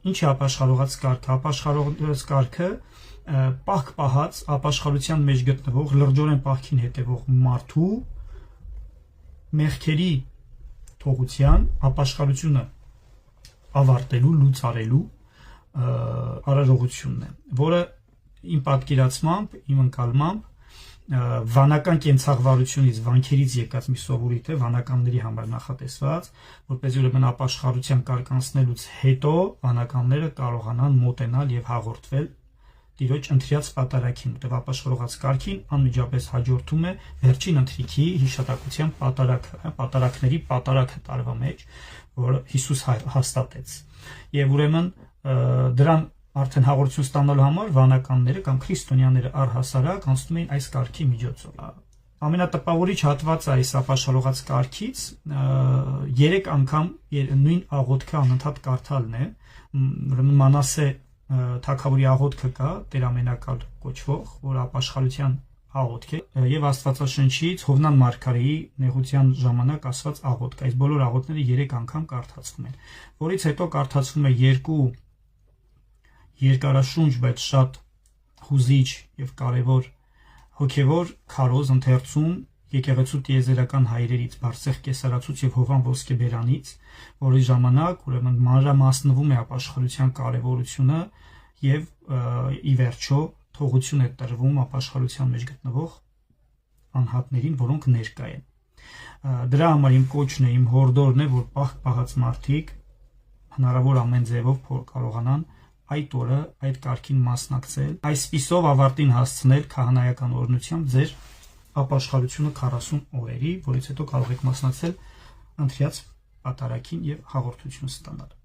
Ինչ է ապաշխարողաց կարգը։ Ապաշխարողաց կարգը պահք պահած ապաշխարության մեջ գտնվող լրջորեն պահքին հետևող մարդու մեղքերի թողության ապաշխարությունը ավարտելու, լուծարելու արարողությունն է, որը իմ պատկերացմամբ, իմ ընկալմամբ վանական կենցաղվարությունից, վանքերից եկած մի սովորույթ է, վանականների համար նախատեսված, որպեսզի ուրեմն ապաշխարության կարգ անցնելուց հետո վանականները կարողանան մոտենալ եւ հաղորդվել Տիրոջ ընթրյաց պատարագին, որտեղ ապաշխարողաց կարգին անմիջապես հաջորդում է վերջին ընթրիքի հիշատակության պատարագը, պատարագների պատարագը տարվա մեջ, որը Հիսուս հաստատեց։ Եվ ուրեմն դրան արդեն հաղորդություն ստանալու համար վանականները կամ քրիստոնյաները առհասարակ անցնում էին այս կարգի միջոցով։ Ամենատպավորիչ հատվածը այս ապաշխարողաց կարգից 3 անգամ նույն աղոթքը անընդհատ կարդալն է, ուրեմն Մանասե թագավորի աղոթքը կա, Տերամենակալ կոչվող, որ ապաշխարության աղոթք է, եւ Աստվածաշնչից Հովնան մարգարեի նեղության ժամանակ ասված աղոթք։ Այս բոլոր աղոթքները 3 անգամ կարդացվում են, որից հետո կարդացվում է 2 երկարաշունչ, բայց շատ հուզիչ եւ կարեւոր հոգեվոր քարոզ ընթերցում եկեղեցու տիեզերական հայրերից Բարսեղ Կեսարացուց եւ Հովան Ոսկեբերանից, որի ժամանակ ուրեմն մանրամասնվում է ապաշխարության կարեւորությունը եւ ի վերջո թողություն է տրվում ապաշխարության մեջ գտնվող անհատներին, որոնք ներկա են։ Դրա համար իմ կոչն է, իմ հորդորն է, որ պահած մարդիկ հնարավոր ամեն ձևով կարողանան այդ օրը այդ կարգին մասնակցել, այսպիսով ավարտին հասցնել քահանայական օրհնությամբ ձեր ապաշխարությունը 40 օրերի, որից հետո կարող եք մասնակցել ընթրյաց պատարագին եւ հաղորդություն ստանալ։